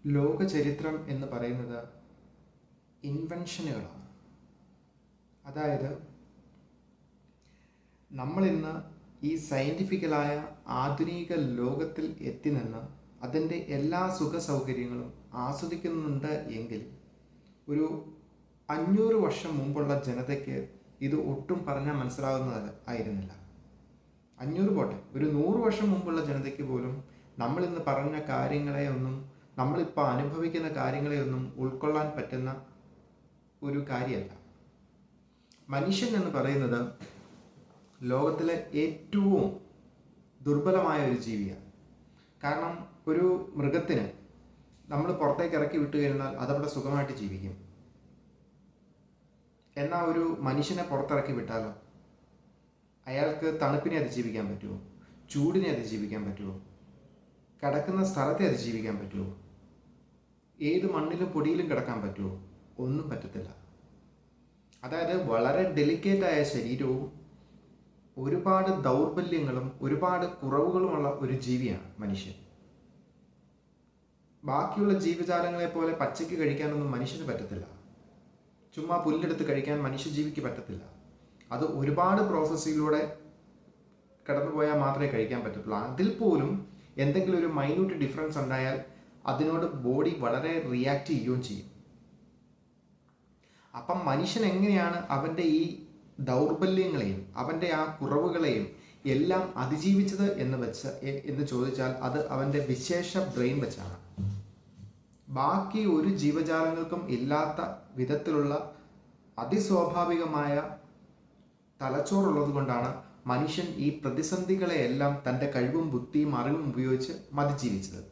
ലോക ചരിത്രം എന്ന് പറയുന്നത് ഇൻവെൻഷനുകളാണ്. അതായത് നമ്മളിന്ന് ഈ സയൻറ്റിഫിക്കലായ ആധുനിക ലോകത്തിൽ എത്തി നിന്ന് അതിൻ്റെ എല്ലാ സുഖ സൗകര്യങ്ങളും ആസ്വദിക്കുന്നുണ്ട് എങ്കിൽ ഒരു 500 വർഷം മുമ്പുള്ള ജനതയ്ക്ക് ഇത് ഒട്ടും പറഞ്ഞാൽ മനസ്സിലാകുന്നത് ആയിരുന്നില്ല. 500 പോട്ടെ, ഒരു 100 വർഷം മുമ്പുള്ള ജനതയ്ക്ക് പോലും നമ്മളിന്ന് പറഞ്ഞ കാര്യങ്ങളെയൊന്നും, നമ്മളിപ്പോൾ അനുഭവിക്കുന്ന കാര്യങ്ങളെയൊന്നും ഉൾക്കൊള്ളാൻ പറ്റുന്ന ഒരു കാര്യമല്ല. മനുഷ്യൻ എന്ന് പറയുന്നത് ലോകത്തിലെ ഏറ്റവും ദുർബലമായ ഒരു ജീവിയാണ്. കാരണം ഒരു മൃഗത്തിന് നമ്മൾ പുറത്തേക്ക് ഇറക്കി വിട്ടു കഴിഞ്ഞാൽ അതവിടെ സുഖമായിട്ട് ജീവിക്കും. എന്നാൽ ഒരു മനുഷ്യനെ പുറത്തിറക്കി വിട്ടാലോ, അയാൾക്ക് തണുപ്പിനെ അതിജീവിക്കാൻ പറ്റുമോ? ചൂടിനെ അതിജീവിക്കാൻ പറ്റുമോ? കിടക്കുന്ന സ്ഥലത്തെ അതിജീവിക്കാൻ പറ്റുമോ? ഏത് മണ്ണിലും പൊടിയിലും കിടക്കാൻ പറ്റുമോ? ഒന്നും പറ്റത്തില്ല. അതായത് വളരെ ഡെലിക്കേറ്റായ ശരീരവും ഒരുപാട് ദൗർബല്യങ്ങളും ഒരുപാട് കുറവുകളുമുള്ള ഒരു ജീവിയാണ് മനുഷ്യൻ. ബാക്കിയുള്ള ജീവജാലങ്ങളെ പോലെ പച്ചയ്ക്ക് കഴിക്കാനൊന്നും മനുഷ്യന് പറ്റത്തില്ല. ചുമ്മാ പുല്ലെടുത്ത് കഴിക്കാൻ മനുഷ്യജീവിക്ക് പറ്റത്തില്ല. അത് ഒരുപാട് പ്രോസസ്സിലൂടെ കടന്നുപോയാൽ മാത്രമേ കഴിക്കാൻ പറ്റത്തുള്ളൂ. അതിൽ പോലും എന്തെങ്കിലും ഒരു മൈന്യൂട്ട് ഡിഫറൻസ് ഉണ്ടായാൽ അതിനോട് ബോഡി വളരെ റിയാക്ട് ചെയ്യുകയും ചെയ്യും. അപ്പം മനുഷ്യൻ എങ്ങനെയാണ് അവൻ്റെ ഈ ദൗർബല്യങ്ങളെയും അവൻ്റെ ആ കുറവുകളെയും എല്ലാം അതിജീവിച്ചത് എന്ന് ചോദിച്ചാൽ അത് അവൻ്റെ വിശേഷ ബ്രെയിൻ വെച്ചാണ്. ബാക്കി ഒരു ജീവജാലങ്ങൾക്കും ഇല്ലാത്ത വിധത്തിലുള്ള അതിസ്വാഭാവികമായ തലച്ചോറുള്ളത് കൊണ്ടാണ് മനുഷ്യൻ ഈ പ്രതിസന്ധികളെയെല്ലാം തൻ്റെ കഴിവും ബുദ്ധിയും അറിവും ഉപയോഗിച്ച് അതിജീവിച്ചത്.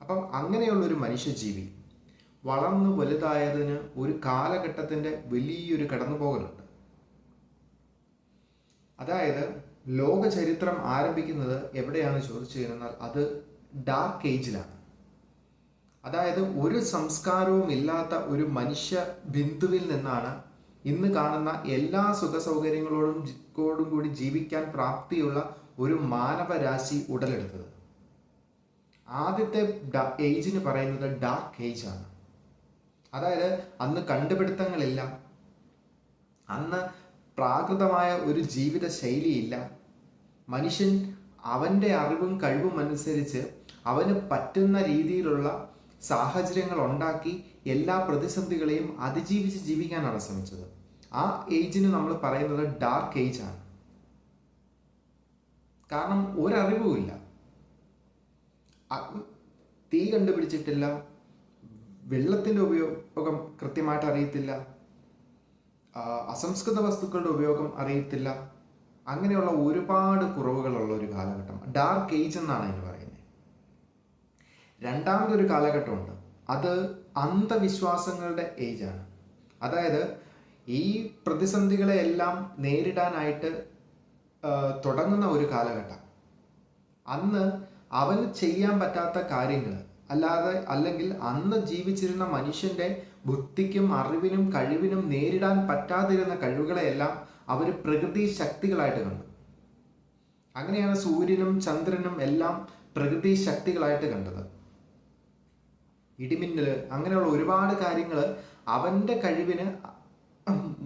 അപ്പം അങ്ങനെയുള്ളൊരു മനുഷ്യജീവി വളർന്നു വലുതായതിന് ഒരു കാലഘട്ടത്തിൻ്റെ വലിയൊരു കടന്നുപോകലുണ്ട്. അതായത് ലോക ചരിത്രം ആരംഭിക്കുന്നത് എവിടെയാണ് ചോദിച്ചു കഴിഞ്ഞാൽ അത് ഡാർക്ക് ഏജിലാണ്. അതായത് ഒരു സംസ്കാരവും ഇല്ലാത്ത ഒരു മനുഷ്യ ബിന്ദുവിൽ നിന്നാണ് ഇന്ന് കാണുന്ന എല്ലാ സുഖ സൗകര്യങ്ങളോടും കൂടി ജീവിക്കാൻ പ്രാപ്തിയുള്ള ഒരു മാനവരാശി ഉടലെടുത്തത്. ആദ്യത്തെ ഏജിന് പറയുന്നത് ഡാർക്ക് ഏജ് ആണ്. അതായത് അന്ന് കണ്ടുപിടുത്തങ്ങളില്ല, അന്ന് പ്രാകൃതമായ ഒരു ജീവിത ശൈലിയില്ല. മനുഷ്യൻ അവൻ്റെ അറിവും കഴിവും അനുസരിച്ച് അവന് പറ്റുന്ന രീതിയിലുള്ള സാഹചര്യങ്ങൾ ഉണ്ടാക്കി എല്ലാ പ്രതിസന്ധികളെയും അതിജീവിച്ച് ജീവിക്കാനാണ് ശ്രമിച്ചത്. ആ ഏജിന് നമ്മൾ പറയുന്നത് ഡാർക്ക് ഏജ് ആണ്. കാരണം ഒരറിവുമില്ല, തീ കണ്ടുപിടിച്ചിട്ടില്ല, വെള്ളത്തിൻ്റെ ഉപയോഗം കൃത്യമായിട്ട് അറിയത്തില്ല, അസംസ്കൃത വസ്തുക്കളുടെ ഉപയോഗം അറിയത്തില്ല. അങ്ങനെയുള്ള ഒരുപാട് കുറവുകളുള്ള ഒരു കാലഘട്ടം ഡാർക്ക് ഏജ് എന്നാണ് അതിന് പറയുന്നത്. രണ്ടാമതൊരു കാലഘട്ടമുണ്ട്, അത് അന്ധവിശ്വാസങ്ങളുടെ ഏജാണ്. അതായത് ഈ പ്രതിസന്ധികളെയെല്ലാം നേരിടാനായിട്ട് തുടങ്ങുന്ന ഒരു കാലഘട്ടം. അന്ന് അവന് ചെയ്യാൻ പറ്റാത്ത കാര്യങ്ങൾ അല്ലെങ്കിൽ അന്ന് ജീവിച്ചിരുന്ന മനുഷ്യൻ്റെ ബുദ്ധിക്കും അറിവിനും കഴിവിനും നേരിടാൻ പറ്റാതിരുന്ന കഴിവുകളെയെല്ലാം അവർ പ്രകൃതി ശക്തികളായിട്ട് കണ്ടു. അങ്ങനെയാണ് സൂര്യനും ചന്ദ്രനും എല്ലാം പ്രകൃതി ശക്തികളായിട്ട് കണ്ടത്. ഇടിമിന്നൽ, അങ്ങനെയുള്ള ഒരുപാട് കാര്യങ്ങൾ അവൻ്റെ കഴിവിന്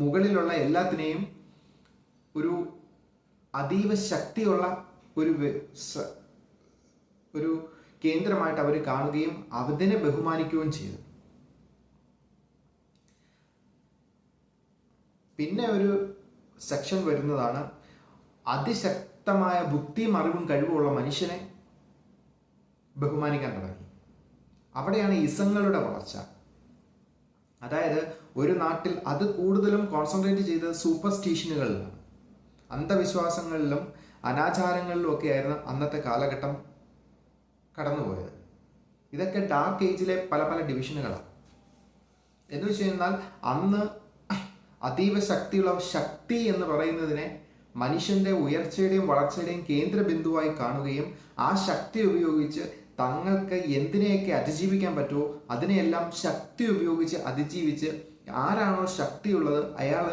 മുകളിലുള്ള എല്ലാത്തിനെയും ഒരു അതീവ ശക്തിയുള്ള ഒരു കേന്ദ്രമായിട്ട് അവർ കാണുകയും അതിനെ ബഹുമാനിക്കുകയും ചെയ്തു. പിന്നെ ഒരു സെക്ഷൻ വരുന്നതാണ് അതിശക്തമായ ബുദ്ധിയും അറിവും കഴിവുമുള്ള മനുഷ്യനെ ബഹുമാനിക്കാൻ തുടങ്ങി. അവിടെയാണ് ഇസങ്ങളുടെ വളർച്ച. അതായത് ഒരു നാട്ടിൽ അത് കൂടുതലും കോൺസെൻട്രേറ്റ് ചെയ്തത് സൂപ്പർസ്റ്റിഷനുകളിലാണ്, അന്ധവിശ്വാസങ്ങളിലും അനാചാരങ്ങളിലും ഒക്കെ ആയിരുന്നു അന്നത്തെ കാലഘട്ടം കടന്നുപോയത്. ഇതൊക്കെ ഡാർക്ക് ഏജിലെ പല പല ഡിവിഷനുകളാണ്. എന്ന് വെച്ച് കഴിഞ്ഞാൽ അന്ന് അതീവ ശക്തിയുള്ള ശക്തി എന്ന് പറയുന്നതിനെ മനുഷ്യൻ്റെ ഉയർച്ചയുടെയും വളർച്ചയുടെയും കേന്ദ്ര ബിന്ദുവായി കാണുകയും ആ ശക്തി ഉപയോഗിച്ച് തങ്ങൾക്ക് എന്തിനെയൊക്കെ അതിജീവിക്കാൻ പറ്റുമോ അതിനെയെല്ലാം ശക്തി ഉപയോഗിച്ച് അതിജീവിച്ച് ആരാണോ ശക്തിയുള്ളത് അയാൾ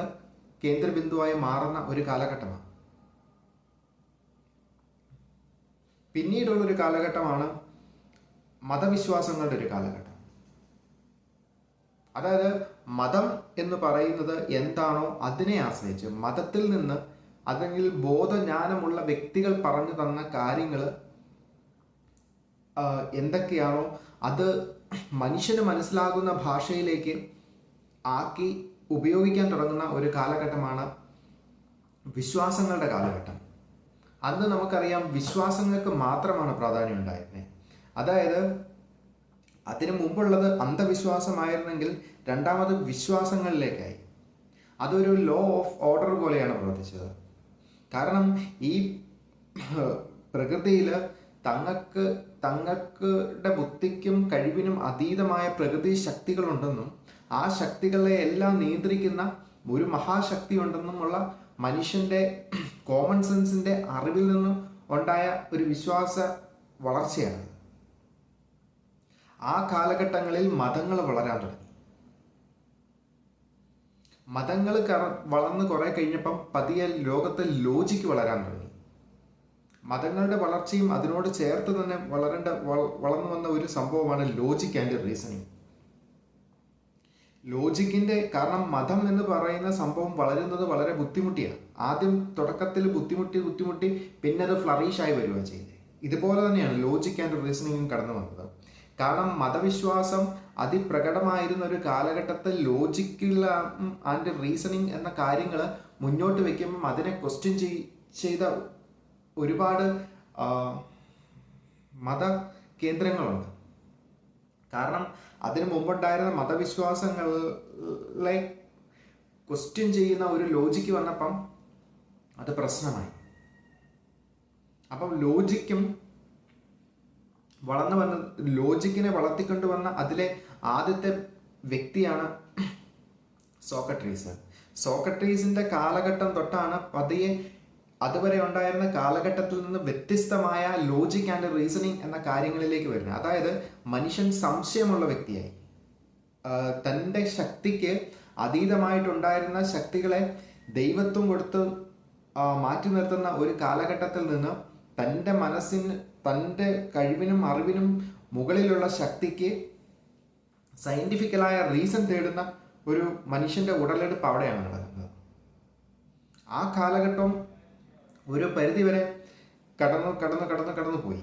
കേന്ദ്രബിന്ദുവായി മാറുന്ന ഒരു കാലഘട്ടമാണ്. പിന്നീടുള്ളൊരു കാലഘട്ടമാണ് മതവിശ്വാസങ്ങളുടെ ഒരു കാലഘട്ടം. അതായത് മതം എന്ന് പറയുന്നത് എന്താണോ അതിനെ ആശ്രയിച്ച്, മതത്തിൽ നിന്ന് അല്ലെങ്കിൽ ബോധജ്ഞാനമുള്ള വ്യക്തികൾ പറഞ്ഞു തന്ന കാര്യങ്ങൾ എന്തൊക്കെയാണോ അത് മനുഷ്യന് മനസ്സിലാകുന്ന ഭാഷയിലേക്ക് ആക്കി ഉപയോഗിക്കാൻ തുടങ്ങുന്ന ഒരു കാലഘട്ടമാണ് വിശ്വാസങ്ങളുടെ കാലഘട്ടം. അന്ന് നമുക്കറിയാം വിശ്വാസങ്ങൾക്ക് മാത്രമാണ് പ്രാധാന്യം ഉണ്ടായിരുന്നത്. അതായത് അതിനു മുമ്പുള്ളത് അന്ധവിശ്വാസമായിരുന്നെങ്കിൽ രണ്ടാമത് വിശ്വാസങ്ങളിലേക്കായി. അതൊരു ലോ ഓഫ് ഓർഡർ പോലെയാണ് പ്രവർത്തിച്ചത്. കാരണം ഈ പ്രകൃതിയിൽ തങ്ങളുടെ ബുദ്ധിക്കും കഴിവിനും അതീതമായ പ്രകൃതി ശക്തികളുണ്ടെന്നും ആ ശക്തികളെ എല്ലാം നിയന്ത്രിക്കുന്ന ഒരു മഹാശക്തി ഉണ്ടെന്നുമുള്ള മനുഷ്യന്റെ കോമൺ സെൻസിന്റെ അറിവിൽ നിന്നും ഉണ്ടായ ഒരു വിശ്വാസ വളർച്ചയാണ്. ആ കാലഘട്ടങ്ങളിൽ മതങ്ങൾ വളരാൻ തുടങ്ങി. മതങ്ങൾ വളർന്ന് കുറെ കഴിഞ്ഞപ്പം പതിയെ ലോകത്തെ ലോജിക്ക് വളരാൻ തുടങ്ങി. മതങ്ങളുടെ വളർച്ചയും അതിനോട് ചേർത്ത് തന്നെ വളർന്നു വന്ന ഒരു സംഭവമാണ് ലോജിക് ആൻഡ് റീസണിങ്. കാരണം മതം എന്ന് പറയുന്ന സംഭവം വളരുന്നത് വളരെ ബുദ്ധിമുട്ടിയാണ്. ആദ്യം തുടക്കത്തിൽ ബുദ്ധിമുട്ടി പിന്നെ അത് ഫ്ലറിഷായി വരിക ചെയ്തത്. ഇതുപോലെ തന്നെയാണ് ലോജിക് ആൻഡ് റീസണിങ്ങും കടന്നു വന്നത്. കാരണം മതവിശ്വാസം അതിപ്രകടമായിരുന്ന ഒരു കാലഘട്ടത്തിൽ ലോജിക്കൽ ആൻഡ് റീസണിങ് എന്ന കാര്യങ്ങൾ മുന്നോട്ട് വെക്കുമ്പം അതിനെ ക്വസ്റ്റ്യൻ ചെയ്ത ഒരുപാട് മത കേന്ദ്രങ്ങളുണ്ട്. കാരണം അതിനു മുമ്പുണ്ടായിരുന്ന മതവിശ്വാസങ്ങളെ ക്വസ്റ്റ്യൻ ചെയ്യുന്ന ഒരു ലോജിക്ക് വന്നപ്പം അത് പ്രശ്നമായി. അപ്പം ലോജിക്കിനെ വളർത്തിക്കൊണ്ടുവന്ന അതിലെ ആദ്യത്തെ വ്യക്തിയാണ് സോക്രട്ടീസ്. സോക്രട്ടീസിന്റെ കാലഘട്ടം തൊട്ടാണ് പതിയെ അതുവരെ ഉണ്ടായിരുന്ന കാലഘട്ടത്തിൽ നിന്ന് വ്യത്യസ്തമായ ലോജിക് ആൻഡ് റീസണിങ് എന്ന കാര്യങ്ങളിലേക്ക് വരുന്നത്. അതായത് മനുഷ്യൻ സംശയമുള്ള വ്യക്തിയായി. തൻ്റെ ശക്തിക്ക് അതീതമായിട്ടുണ്ടായിരുന്ന ശക്തികളെ ദൈവത്വം കൊടുത്ത് മാറ്റി നിർത്തുന്ന ഒരു കാലഘട്ടത്തിൽ നിന്ന് തൻ്റെ മനസ്സിന്, തൻ്റെ കഴിവിനും അറിവിനും മുകളിലുള്ള ശക്തിക്ക് സയന്റിഫിക്കലായ റീസൺ തേടുന്ന ഒരു മനുഷ്യന്റെ ഉടലെടുപ്പ് അവിടെയാണ് നടക്കുന്നത്. ആ കാലഘട്ടം ഒരു പരിധിവരെ കടന്നു പോയി.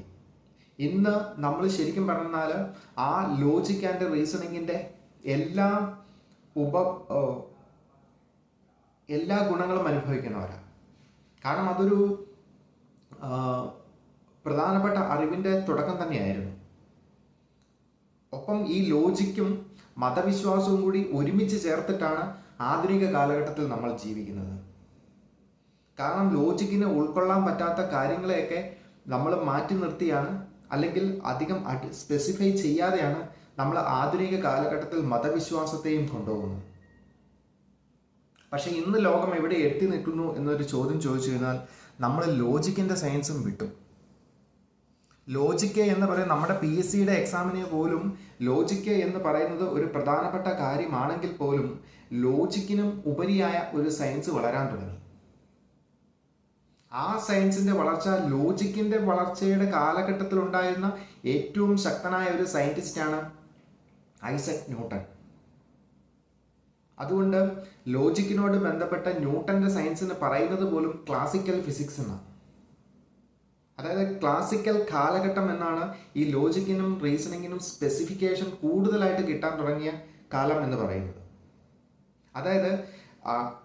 ഇന്ന് നമ്മൾ ശരിക്കും പറഞ്ഞാൽ ആ ലോജിക് ആൻഡ് റീസണിങ്ങിന്റെ എല്ലാ ഗുണങ്ങളും അനുഭവിക്കുന്നവരാണ്. കാരണം അതൊരു പ്രധാനപ്പെട്ട അറിവിന്റെ തുടക്കം തന്നെയായിരുന്നു. ഒപ്പം ഈ ലോജിക്കും മതവിശ്വാസവും കൂടി ഒരുമിച്ച് ചേർത്തിട്ടാണ് ആധുനിക കാലഘട്ടത്തിൽ നമ്മൾ ജീവിക്കുന്നത്. കാരണം ലോജിക്കിന് ഉൾക്കൊള്ളാൻ പറ്റാത്ത കാര്യങ്ങളെയൊക്കെ നമ്മൾ മാറ്റി നിർത്തിയാണ്, അല്ലെങ്കിൽ അധികം സ്പെസിഫൈ ചെയ്യാതെയാണ് നമ്മൾ ആധുനിക കാലഘട്ടത്തിൽ മതവിശ്വാസത്തെയും കൊണ്ടുപോകുന്നത്. പക്ഷെ ഇന്ന് ലോകം എവിടെ എത്തി നിൽക്കുന്നു എന്നൊരു ചോദ്യം ചോദിച്ചു കഴിഞ്ഞാൽ നമ്മൾ ലോജിക്കിന്റെ സയൻസും വിട്ടു. ലോജിക്ക് എന്ന് പറയുന്നത് നമ്മുടെ PSCയുടെ എക്സാമിനെ പോലും ലോജിക്ക് എന്ന് പറയുന്നത് ഒരു പ്രധാനപ്പെട്ട കാര്യമാണെങ്കിൽ പോലും ലോജിക്കിനും ഉപരിയായ ഒരു സയൻസ് വളരാൻ തുടങ്ങി. ആ സയൻസിന്റെ വളർച്ച, ലോജിക്കിന്റെ വളർച്ചയുടെ കാലഘട്ടത്തിൽ ഉണ്ടായിരുന്ന ഏറ്റവും ശക്തനായ ഒരു സയന്റിസ്റ്റാണ് ഐസക് ന്യൂട്ടൺ. അതുകൊണ്ട് ലോജിക്കിനോട് ബന്ധപ്പെട്ട ന്യൂട്ടന്റെ സയൻസിന് പറയുന്നത് പോലും ക്ലാസിക്കൽ ഫിസിക്സ് എന്നാണ്. അതായത് ക്ലാസിക്കൽ കാലഘട്ടം എന്നാണ് ഈ ലോജിക്കിനും റീസണിങ്ങിനും സ്പെസിഫിക്കേഷൻ കൂടുതലായിട്ട് കിട്ടാൻ തുടങ്ങിയ കാലം എന്ന് പറയുന്നത്. അതായത്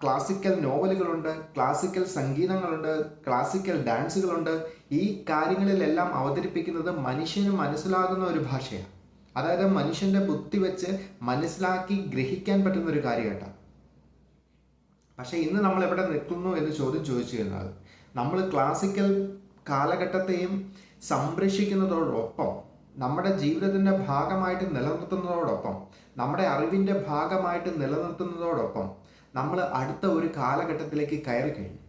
ക്ലാസിക്കൽ നോവലുകളുണ്ട്, ക്ലാസിക്കൽ സംഗീതങ്ങളുണ്ട്, ക്ലാസിക്കൽ ഡാൻസുകളുണ്ട്. ഈ കാര്യങ്ങളിലെല്ലാം അവതരിപ്പിക്കുന്നത് മനുഷ്യന് മനസ്സിലാകുന്ന ഒരു ഭാഷയാണ്. അതായത് മനുഷ്യന്റെ ബുദ്ധി വെച്ച് മനസ്സിലാക്കി ഗ്രഹിക്കാൻ പറ്റുന്ന ഒരു കാര്യമായിട്ടാണ്. പക്ഷെ ഇന്ന് നമ്മൾ എവിടെ നിൽക്കുന്നു എന്ന് ചോദ്യം ചോദിച്ചു കഴിഞ്ഞാൽ നമ്മൾ ക്ലാസിക്കൽ കാലഘട്ടത്തെയും സംരക്ഷിക്കുന്നതോടൊപ്പം, നമ്മുടെ ജീവിതത്തിന്റെ ഭാഗമായിട്ട് നിലനിർത്തുന്നതോടൊപ്പം, നമ്മുടെ അറിവിന്റെ ഭാഗമായിട്ട് നിലനിർത്തുന്നതോടൊപ്പം നമ്മൾ അടുത്ത ഒരു കാലഘട്ടത്തിലേക്ക് കയറി കഴിഞ്ഞു.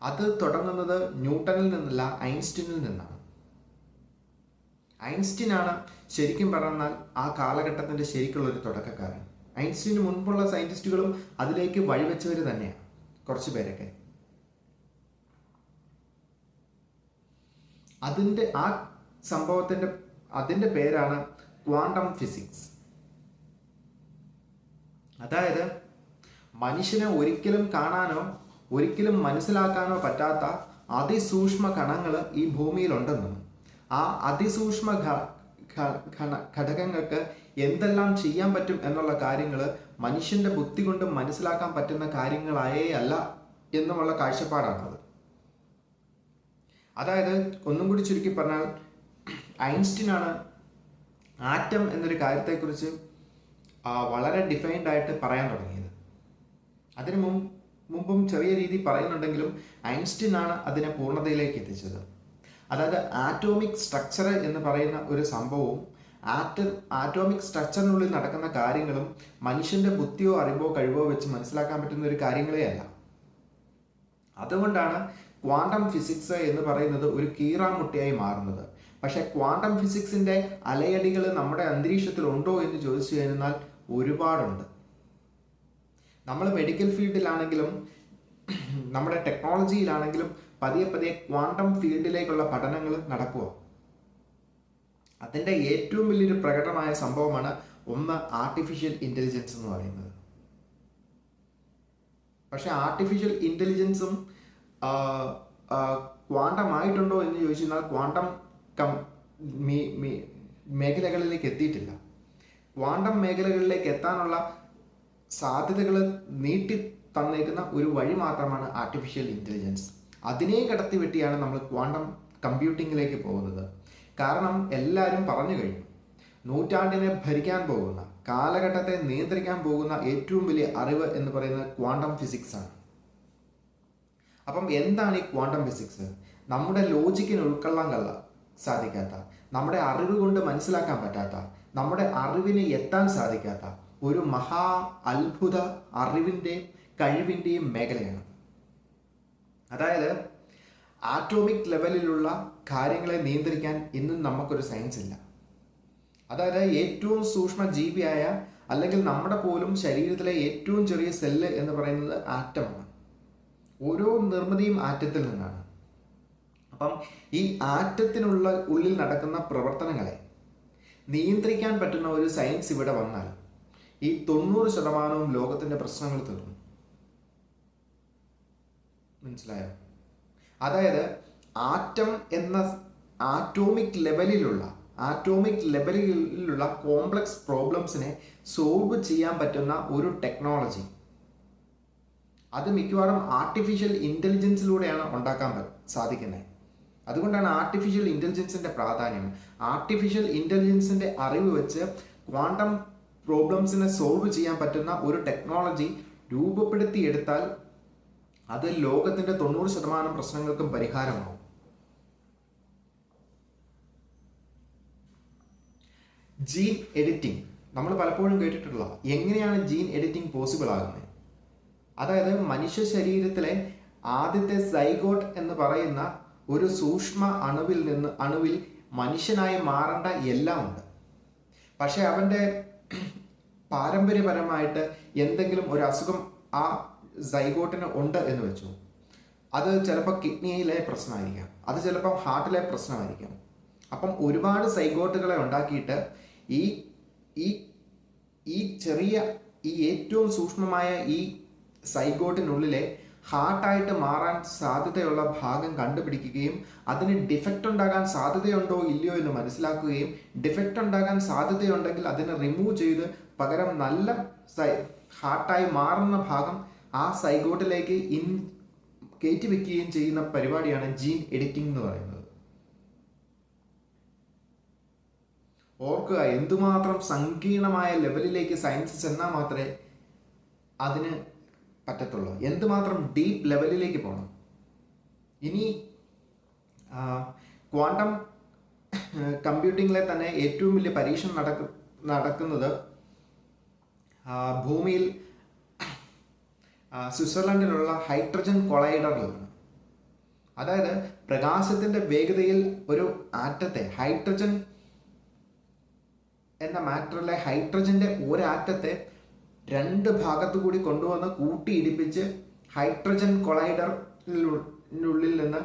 അത് തുടങ്ങുന്നത് ന്യൂട്ടനിൽ നിന്നല്ല, ഐൻസ്റ്റീനിൽ നിന്നാണ്. ഐൻസ്റ്റീനാണ് ശരിക്കും പറഞ്ഞാൽ ആ കാലഘട്ടത്തിന്റെ ശരിക്കുള്ള ഒരു തുടക്കക്കാരൻ. ഐൻസ്റ്റീന് മുൻപുള്ള സയന്റിസ്റ്റുകളും അതിലേക്ക് വഴിവെച്ചവർ തന്നെയാണ് കുറച്ചു പേരൊക്കെ. അതിൻ്റെ ആ സംഭവത്തിന്റെ അതിൻ്റെ പേരാണ് ക്വാണ്ടം ഫിസിക്സ്. അതായത് മനുഷ്യനെ ഒരിക്കലും കാണാനോ ഒരിക്കലും മനസ്സിലാക്കാനോ പറ്റാത്ത അതിസൂക്ഷ്മ കണങ്ങൾ ഈ ഭൂമിയിലുണ്ടെന്നും ആ അതിസൂക്ഷ്മ ഘടകങ്ങൾക്ക് എന്തെല്ലാം ചെയ്യാൻ പറ്റും എന്നുള്ള കാര്യങ്ങൾ മനുഷ്യന്റെ ബുദ്ധി കൊണ്ട് മനസ്സിലാക്കാൻ പറ്റുന്ന കാര്യങ്ങളായേ അല്ല എന്നുമുള്ള കാഴ്ചപ്പാടാണത്. അതായത് ഒന്നും കൂടി ചുരുക്കി പറഞ്ഞാൽ ഐൻസ്റ്റീനാണ് ആറ്റം എന്നൊരു കാര്യത്തെക്കുറിച്ച് വളരെ ഡിഫൈൻഡ് ആയിട്ട് പറയാൻ തുടങ്ങിയത്. അതിനു മുമ്പും ചെറിയ രീതിയിൽ പറയുന്നുണ്ടെങ്കിലും ഐൻസ്റ്റീൻ ആണ് അതിനെ പൂർണ്ണതയിലേക്ക് എത്തിച്ചത്. അതായത് ആറ്റോമിക് സ്ട്രക്ചർ എന്ന് പറയുന്ന ഒരു സംഭവവും ആറ്റോമിക് സ്ട്രക്ചറിനുള്ളിൽ നടക്കുന്ന കാര്യങ്ങളും മനുഷ്യന്റെ ബുദ്ധിയോ അറിവോ കഴിവോ വെച്ച് മനസ്സിലാക്കാൻ പറ്റുന്ന ഒരു കാര്യങ്ങളേ അല്ല. അതുകൊണ്ടാണ് ക്വാണ്ടം ഫിസിക്സ് എന്ന് പറയുന്നത് ഒരു കീറാമുട്ടിയായി മാറുന്നത്. പക്ഷെ ക്വാണ്ടം ഫിസിക്സിന്റെ അലയടികൾ നമ്മുടെ അന്തരീക്ഷത്തിൽ ഉണ്ടോ എന്ന് ചോദിച്ചു കഴിഞ്ഞാൽ ഒരുപാടുണ്ട്. നമ്മൾ മെഡിക്കൽ ഫീൽഡിലാണെങ്കിലും നമ്മുടെ ടെക്നോളജിയിലാണെങ്കിലും പതിയെ പതിയെ ക്വാണ്ടം ഫീൽഡിലേക്കുള്ള പഠനങ്ങൾ നടക്കുക. അതിൻ്റെ ഏറ്റവും വലിയൊരു പ്രകടമായ സംഭവമാണ് ഒന്ന് ആർട്ടിഫിഷ്യൽ ഇൻ്റലിജൻസ് എന്ന് പറയുന്നത്. പക്ഷെ ആർട്ടിഫിഷ്യൽ ഇൻ്റലിജൻസും ക്വാണ്ടം ആയിട്ടുണ്ടോ എന്ന് ചോദിച്ചു കഴിഞ്ഞാൽ ക്വാണ്ടം മേഖലകളിലേക്ക് എത്തിയിട്ടില്ല. ക്വാണ്ടം മേഖലകളിലേക്ക് എത്താനുള്ള സാധ്യതകൾ നീട്ടി തന്നേക്കുന്ന ഒരു വഴി മാത്രമാണ് ആർട്ടിഫിഷ്യൽ ഇൻ്റലിജൻസ്. അതിനെ കടത്തി വെട്ടിയാണ് നമ്മൾ ക്വാണ്ടം കമ്പ്യൂട്ടിങ്ങിലേക്ക് പോകുന്നത്. കാരണം എല്ലാവരും പറഞ്ഞു കഴിഞ്ഞു, നൂറ്റാണ്ടിനെ ഭരിക്കാൻ പോകുന്ന, കാലഘട്ടത്തെ നിയന്ത്രിക്കാൻ പോകുന്ന ഏറ്റവും വലിയ അറിവ് എന്ന് പറയുന്നത് ക്വാണ്ടം ഫിസിക്സ് ആണ്. അപ്പം എന്താണ് ഈ ക്വാണ്ടം ഫിസിക്സ്? നമ്മുടെ ലോജിക്കിന് ഉൾക്കൊള്ളാൻ സാധിക്കാത്ത, നമ്മുടെ അറിവ് കൊണ്ട് മനസ്സിലാക്കാൻ പറ്റാത്ത, നമ്മുടെ അറിവിന് എത്താൻ സാധിക്കാത്ത ഒരു മഹാ അത്ഭുത അറിവിൻ്റെയും കഴിവിൻ്റെയും മേഖലയാണ്. അതായത് ആറ്റോമിക് ലെവലിലുള്ള കാര്യങ്ങളെ നിയന്ത്രിക്കാൻ ഇന്നും നമുക്കൊരു സയൻസ് ഇല്ല. അതായത് ഏറ്റവും സൂക്ഷ്മ ജീവിയായ, അല്ലെങ്കിൽ നമ്മുടെ പോലും ശരീരത്തിലെ ഏറ്റവും ചെറിയ സെല്ല് എന്ന് പറയുന്നത് ആറ്റമാണ്. ഓരോ നിർമ്മിതിയും ആറ്റത്തിൽ നിന്നാണ്. അപ്പം ഈ ആറ്റത്തിനുള്ള ഉള്ളിൽ നടക്കുന്ന പ്രവർത്തനങ്ങളെ നിയന്ത്രിക്കാൻ പറ്റുന്ന ഒരു സയൻസ് ഇവിടെ വന്നാൽ ഈ 90% ലോകത്തിന്റെ പ്രശ്നങ്ങൾ തീർന്നു. മനസ്സിലായോ? അതായത് ആറ്റം എന്ന ആറ്റോമിക് ലെവലിലുള്ള കോംപ്ലക്സ് പ്രോബ്ലംസിനെ സോൾവ് ചെയ്യാൻ പറ്റുന്ന ഒരു ടെക്നോളജി, അത് മിക്കവാറും ആർട്ടിഫിഷ്യൽ ഇൻ്റലിജൻസിലൂടെയാണ് ഉണ്ടാക്കാൻ സാധിക്കുന്നത്. അതുകൊണ്ടാണ് ആർട്ടിഫിഷ്യൽ ഇൻ്റലിജൻസിൻ്റെ പ്രാധാന്യം. ആർട്ടിഫിഷ്യൽ ഇൻ്റലിജൻസിൻ്റെ അറിവ് വെച്ച് ക്വാണ്ടം പ്രോബ്ലംസിനെ സോൾവ് ചെയ്യാൻ പറ്റുന്ന ഒരു ടെക്നോളജി രൂപപ്പെടുത്തിയെടുത്താൽ അത് ലോകത്തിൻ്റെ 90% പ്രശ്നങ്ങൾക്കും പരിഹാരമാവും. ജീൻ എഡിറ്റിംഗ് നമ്മൾ പലപ്പോഴും കേട്ടിട്ടുള്ള, എങ്ങനെയാണ് ജീൻ എഡിറ്റിംഗ് പോസിബിൾ ആകുന്നത്? അതായത് മനുഷ്യ ശരീരത്തിലെ ആദ്യത്തെ സൈഗോട്ട് എന്ന് പറയുന്ന ഒരു സൂക്ഷ്മ അണുവിൽ മനുഷ്യനായി മാറേണ്ട എല്ലാം ഉണ്ട്. പക്ഷെ അവൻ്റെ പാരമ്പര്യപരമായിട്ട് എന്തെങ്കിലും ഒരു അസുഖം ആ സൈഗോട്ടിന് ഉണ്ട് എന്ന് വെച്ചു. അത് ചിലപ്പോൾ കിഡ്നിയിലെ പ്രശ്നമായിരിക്കാം, അത് ചിലപ്പം ഹാർട്ടിലെ പ്രശ്നമായിരിക്കാം. അപ്പം ഒരുപാട് സൈഗോട്ടുകളെ ഉണ്ടാക്കിയിട്ട് ഈ ചെറിയ ഏറ്റവും സൂക്ഷ്മമായ ഈ സൈഗോട്ടിനുള്ളിലെ ഹാർട്ടായിട്ട് മാറാൻ സാധ്യതയുള്ള ഭാഗം കണ്ടുപിടിക്കുകയും അതിന് ഡിഫക്റ്റ് ഉണ്ടാകാൻ സാധ്യതയുണ്ടോ ഇല്ലയോ എന്ന് മനസ്സിലാക്കുകയും ഡിഫക്റ്റ് ഉണ്ടാകാൻ സാധ്യതയുണ്ടെങ്കിൽ അതിനെ റിമൂവ് ചെയ്ത് പകരം നല്ല ഹാർട്ടായി മാറുന്ന ഭാഗം ആ സൈഗോട്ടിലേക്ക് കയറ്റി വെക്കുകയും ചെയ്യുന്ന പരിപാടിയാണ് ജീൻ എഡിറ്റിംഗ് എന്ന് പറയുന്നത്. ഓർക്കുക, എന്തുമാത്രം സങ്കീർണമായ ലെവലിലേക്ക് സയൻസ് ചെന്നാൽ മാത്രമേ അതിന് പറ്റത്തുള്ളൂ. എന്തുമാത്രം ഡീപ്പ് ലെവലിലേക്ക് പോകണം. ഇനി ക്വാണ്ടം കമ്പ്യൂട്ടിങ്ങിലെ തന്നെ ഏറ്റവും വലിയ പരീക്ഷണം നടക്കുന്നത് ഭൂമിയിൽ സ്വിറ്റ്സർലൻഡിലുള്ള ഹൈഡ്രജൻ കൊളൈഡറിലാണ്. അതായത് പ്രകാശത്തിൻ്റെ വേഗതയിൽ ഒരു ആറ്റത്തെ, ഹൈഡ്രജൻ എന്ന മാറ്ററിലെ ഹൈഡ്രജൻ്റെ ഒരാറ്റത്തെ 2 ഭാഗത്തു കൂടി കൊണ്ടുവന്ന് കൂട്ടിയിടിപ്പിച്ച് ഹൈഡ്രജൻ കൊളൈഡറിനുള്ളിൽ നിന്ന്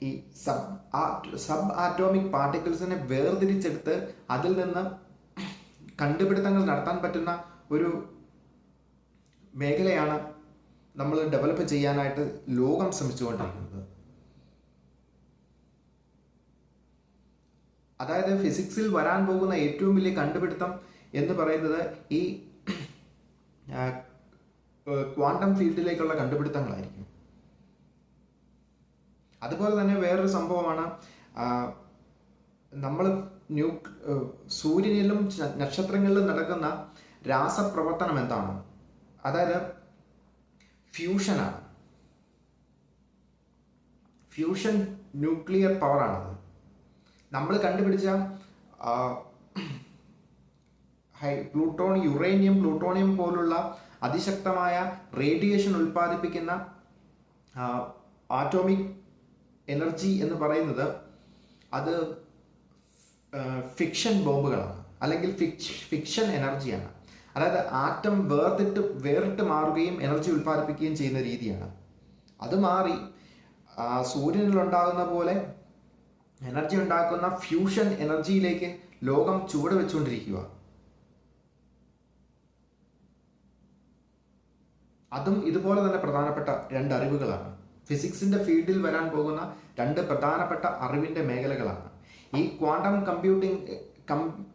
ഈ സബ് ആറ്റോമിക് പാർട്ടിക്കിൾസിനെ വേർതിരിച്ചെടുത്ത് അതിൽ നിന്ന് കണ്ടുപിടുത്തങ്ങൾ നടത്താൻ പറ്റുന്ന ഒരു മേഖലയാണ് നമ്മൾ ഡെവലപ്പ് ചെയ്യാനായിട്ട് ലോകം ശ്രമിച്ചുകൊണ്ടിരിക്കുന്നത്. അതായത് ഫിസിക്സിൽ വരാൻ പോകുന്ന ഏറ്റവും വലിയ കണ്ടുപിടുത്തം എന്ന് പറയുന്നത് ഈ ക്വാണ്ടം ഫീൽഡിലേക്കുള്ള കണ്ടുപിടുത്തങ്ങളായിരിക്കും. അതുപോലെ തന്നെ വേറൊരു സംഭവമാണ്, നമ്മൾ സൂര്യനിലും നക്ഷത്രങ്ങളിലും നടക്കുന്ന രാസപ്രവർത്തനം എന്താണ്? അതായത് ഫ്യൂഷനാണ്. Fusion nuclear പവറാണത്. നമ്മൾ കണ്ടുപിടിച്ച യുറേനിയം, പ്ലൂട്ടോണിയം പോലുള്ള അതിശക്തമായ റേഡിയേഷൻ ഉൽപ്പാദിപ്പിക്കുന്ന ആറ്റോമിക് എനർജി എന്ന് പറയുന്നത് അത് ഫിക്ഷൻ ബോംബുകളാണ്, അല്ലെങ്കിൽ ഫിക്ഷൻ എനർജിയാണ്. അതായത് ആറ്റം വേറിട്ട് മാറുകയും എനർജി ഉൽപ്പാദിപ്പിക്കുകയും ചെയ്യുന്ന രീതിയാണ്. അത് മാറി സൂര്യനിലുണ്ടാകുന്ന പോലെ എനർജി ഉണ്ടാക്കുന്ന ഫ്യൂഷൻ എനർജിയിലേക്ക് ലോകം ചുവട് വെച്ചുകൊണ്ടിരിക്കുക. അതും ഇതുപോലെ തന്നെ പ്രധാനപ്പെട്ട രണ്ട് അറിവുകളാണ്. ഫിസിക്സിന്റെ ഫീൽഡിൽ വരാൻ പോകുന്ന രണ്ട് പ്രധാനപ്പെട്ട അറിവിന്റെ മേഖലകളാണ്. ഈ ക്വാണ്ടം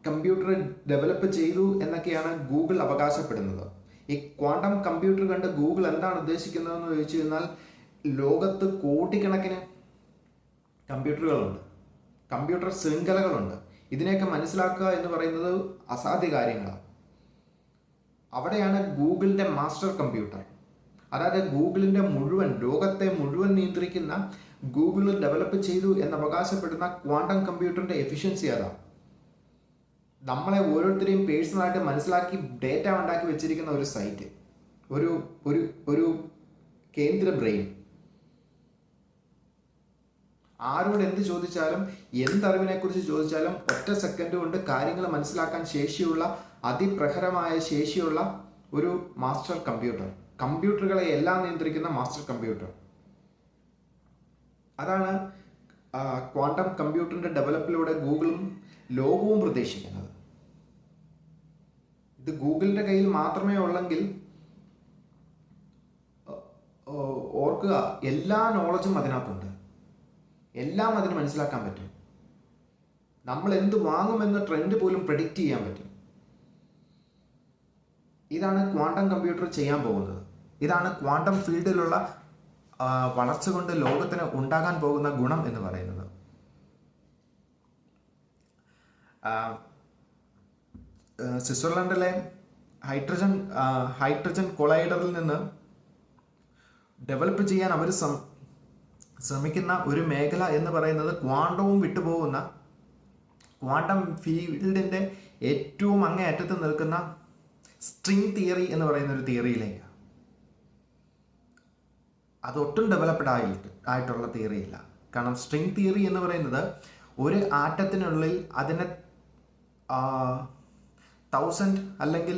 കമ്പ്യൂട്ടർ ഡെവലപ്പ് ചെയ്തു എന്നൊക്കെയാണ് ഗൂഗിൾ അവകാശപ്പെടുന്നത്. ഈ ക്വാണ്ടം കമ്പ്യൂട്ടർ കണ്ട് ഗൂഗിൾ എന്താണ് ഉദ്ദേശിക്കുന്നതെന്ന് ചോദിച്ചു കഴിഞ്ഞാൽ, ലോകത്ത് കോടിക്കണക്കിന് കമ്പ്യൂട്ടറുകളുണ്ട്, കമ്പ്യൂട്ടർ ശൃംഖലകളുണ്ട്. ഇതിനെയൊക്കെ മനസ്സിലാക്കുക എന്ന് പറയുന്നത് അസാധ്യ കാര്യങ്ങളാണ്. അവിടെയാണ് ഗൂഗിളിന്റെ മാസ്റ്റർ കമ്പ്യൂട്ടർ, അതായത് ഗൂഗിളിന്റെ ലോകത്തെ മുഴുവൻ നിയന്ത്രിക്കുന്ന ഗൂഗിൾ ഡെവലപ്പ് ചെയ്തു എന്ന് അവകാശപ്പെടുന്ന ക്വാണ്ടം കമ്പ്യൂട്ടറിന്റെ എഫിഷ്യൻസി അതാണ്. നമ്മളെ ഓരോരുത്തരെയും പേഴ്സണലായിട്ട് മനസ്സിലാക്കി ഡേറ്റ ഉണ്ടാക്കി വെച്ചിരിക്കുന്ന ഒരു സൈറ്റ്, ഒരു കേന്ദ്ര ബ്രെയിൻ. ആരോട് എന്ത് ചോദിച്ചാലും, എന്തറിവിനെ കുറിച്ച് ചോദിച്ചാലും ഒറ്റ സെക്കൻഡ് കൊണ്ട് കാര്യങ്ങൾ മനസ്സിലാക്കാൻ ശേഷിയുള്ള, അതിപ്രഹരമായ ശേഷിയുള്ള ഒരു മാസ്റ്റർ കമ്പ്യൂട്ടർ. കമ്പ്യൂട്ടറുകളെ എല്ലാം നിയന്ത്രിക്കുന്ന മാസ്റ്റർ കമ്പ്യൂട്ടർ. അതാണ് ക്വാണ്ടം കമ്പ്യൂട്ടറിന്റെ ഡെവലപ്പിലൂടെ ഗൂഗിളും ലോകവും പ്രതീക്ഷിക്കുന്നത്. ഇത് ഗൂഗിളിന്റെ കയ്യിൽ മാത്രമേ ഉള്ളെങ്കിൽ ഓർക്കുക, എല്ലാ നോളജും അതിനകത്തുണ്ട്, എല്ലാം അതിന് മനസ്സിലാക്കാൻ പറ്റും. നമ്മൾ എന്ത് വാങ്ങുമെന്ന് ട്രെൻഡ് പോലും പ്രെഡിക്റ്റ് ചെയ്യാൻ പറ്റും. ഇതാണ് ക്വാണ്ടം കമ്പ്യൂട്ടർ ചെയ്യാൻ പോകുന്നത്. ഇതാണ് ക്വാണ്ടം ഫീൽഡിലുള്ള വളർച്ച കൊണ്ട് ലോകത്തിന് ഉണ്ടാകാൻ പോകുന്ന ഗുണം എന്ന് പറയുന്നത്. സ്വിറ്റ്സർലൻഡിലെ ഹൈഡ്രജൻ കൊളൈഡറിൽ നിന്ന് ഡെവലപ്പ് ചെയ്യാൻ അവർ ശ്രമിക്കുന്ന ഒരു മേഖല എന്ന് പറയുന്നത് ക്വാണ്ടവും വിട്ടുപോകുന്ന, ക്വാണ്ടം ഫീൽഡിൻ്റെ ഏറ്റവും അങ്ങേയറ്റത്ത് നിൽക്കുന്ന സ്ട്രിംഗ് തിയറി എന്ന് പറയുന്ന ഒരു തിയറിയിലേക്കാണ്. അതൊട്ടും ഡെവലപ്ഡ് ആയിട്ടുള്ള തിയറിയില്ല. കാരണം സ്ട്രിംഗ് തിയറി എന്ന് പറയുന്നത് ഒരു ആറ്റത്തിനുള്ളിൽ അതിനെ 1000 അല്ലെങ്കിൽ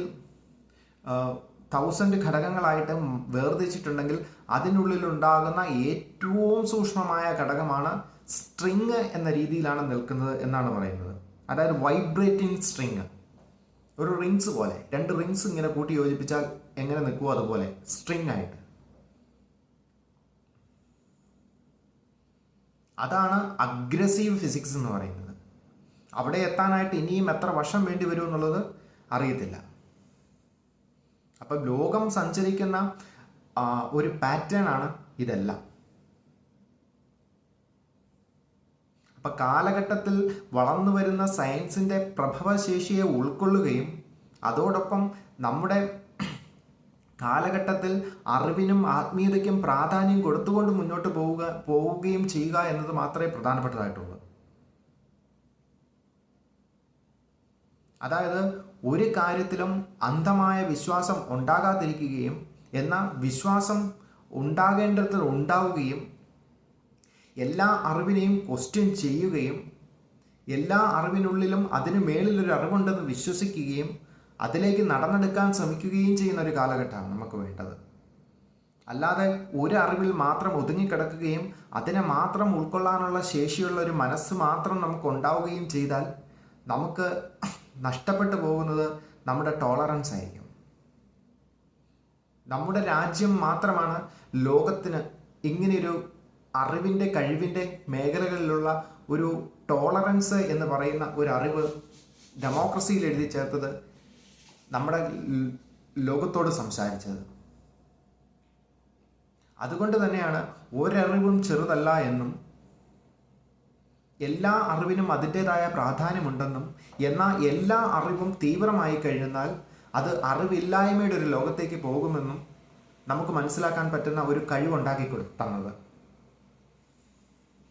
1000 ഘടകങ്ങളായിട്ട് വേർതിരിച്ചിട്ടുണ്ടെങ്കിൽ അതിനുള്ളിൽ ഉണ്ടാകുന്ന ഏറ്റവും സൂക്ഷ്മമായ ഘടകമാണ് സ്ട്രിങ് എന്ന രീതിയിലാണ് നിൽക്കുന്നത് എന്നാണ് പറയുന്നത്. അതായത് വൈബ്രേറ്റിംഗ് സ്ട്രിങ്, ഒരു റിങ്സ് പോലെ, 2 റിങ്സ് ഇങ്ങനെ കൂട്ടി യോജിപ്പിച്ചാൽ എങ്ങനെ നിൽക്കുമോ അതുപോലെ സ്ട്രിങ് ആയിട്ട്. അതാണ് അഗ്രസീവ് ഫിസിക്സ് എന്ന് പറയുന്നത്. അവിടെ എത്താനായിട്ട് ഇനിയും എത്ര വർഷം വേണ്ടി വരും എന്നുള്ളത് അറിയത്തില്ല. അപ്പം ലോകം സഞ്ചരിക്കുന്ന ഒരു പാറ്റേൺ ആണ് ഇതെല്ലാം. അപ്പം കാലഘട്ടത്തിൽ വളർന്നു വരുന്ന സയൻസിൻ്റെ പ്രഭവശേഷിയെ ഉൾക്കൊള്ളുകയും അതോടൊപ്പം നമ്മുടെ കാലഘട്ടത്തിൽ അറിവിനും ആത്മീയതയ്ക്കും പ്രാധാന്യം കൊടുത്തുകൊണ്ട് മുന്നോട്ട് പോവുകയും ചെയ്യുക എന്നത് മാത്രമേ പ്രധാനപ്പെട്ടതായിട്ടുള്ളൂ. അതായത് ഒരു കാര്യത്തിലും അന്ധമായ വിശ്വാസം ഉണ്ടാകാതിരിക്കുകയും എന്നാൽ വിശ്വാസം ഉണ്ടാകേണ്ടതിൽ ഉണ്ടാവുകയും എല്ലാ അറിവിനെയും ക്വസ്റ്റ്യൻ ചെയ്യുകയും എല്ലാ അറിവിനുള്ളിലും അതിന് മേളിലൊരു അറിവുണ്ടെന്ന് വിശ്വസിക്കുകയും അതിലേക്ക് നടന്നെടുക്കാൻ ശ്രമിക്കുകയും ചെയ്യുന്ന ഒരു കാലഘട്ടമാണ് നമുക്ക് വേണ്ടത്. അല്ലാതെ ഒരു അറിവിൽ മാത്രം ഒതുങ്ങിക്കിടക്കുകയും അതിനെ മാത്രം ഉൾക്കൊള്ളാനുള്ള ശേഷിയുള്ള ഒരു മനസ്സ് മാത്രം നമുക്ക് ഉണ്ടാവുകയും ചെയ്താൽ നമുക്ക് നഷ്ടപ്പെട്ടു പോകുന്നത് നമ്മുടെ ടോളറൻസ് ആയിരിക്കും. നമ്മുടെ രാജ്യം മാത്രമാണ് ലോകത്തിന് ഇങ്ങനെയൊരു അറിവിൻ്റെ കഴിവിൻ്റെ മേഖലകളിലുള്ള ഒരു ടോളറൻസ് എന്ന് പറയുന്ന ഒരു അറിവ് ഡെമോക്രസിയിൽ എഴുതി ചേർത്തത്, നമ്മുടെ ലോകത്തോട് സംസാരിച്ചത്. അതുകൊണ്ട് തന്നെയാണ് ഒരറിവും ചെറുതല്ല എന്നും എല്ലാ അറിവിനും അതിൻ്റെതായ പ്രാധാന്യമുണ്ടെന്നും എന്നാൽ എല്ലാ അറിവും തീവ്രമായി കഴിഞ്ഞാൽ അത് അറിവില്ലായ്മയുടെ ഒരു ലോകത്തേക്ക് പോകുമെന്നും നമുക്ക് മനസ്സിലാക്കാൻ പറ്റുന്ന ഒരു കഴിവുണ്ടാക്കി തന്നത്.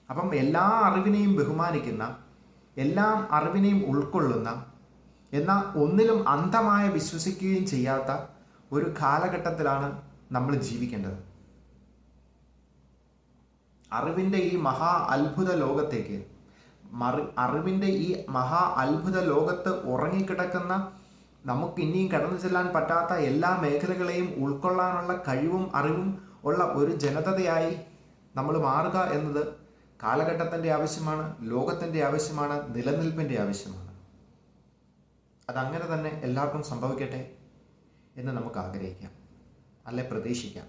അപ്പം എല്ലാ അറിവിനെയും ബഹുമാനിക്കുന്ന, എല്ലാ അറിവിനെയും ഉൾക്കൊള്ളുന്ന, എന്നാൽ ഒന്നിലും അന്ധമായി വിശ്വസിക്കുകയും ചെയ്യാത്ത ഒരു കാലഘട്ടത്തിലാണ് നമ്മൾ ജീവിക്കേണ്ടത്. അറിവിൻ്റെ ഈ മഹാ അത്ഭുത ലോകത്തേക്ക്, അറിവിൻ്റെ ഈ മഹാ അത്ഭുത ലോകത്ത് ഉറങ്ങിക്കിടക്കുന്ന, നമുക്ക് ഇനിയും കടന്നു ചെല്ലാൻ പറ്റാത്ത എല്ലാ മേഖലകളെയും ഉൾക്കൊള്ളാനുള്ള കഴിവും അറിവും ഉള്ള ഒരു ജനതയായി നമ്മൾ മാറുക എന്നത് കാലഘട്ടത്തിൻ്റെ ആവശ്യമാണ്, ലോകത്തിൻ്റെ ആവശ്യമാണ്, നിലനിൽപ്പിൻ്റെ ആവശ്യമാണ്. അതങ്ങനെ തന്നെ എല്ലാവർക്കും സംഭവിക്കട്ടെ എന്ന് നമുക്ക് ആഗ്രഹിക്കാം, അല്ലെ പ്രതീക്ഷിക്കാം.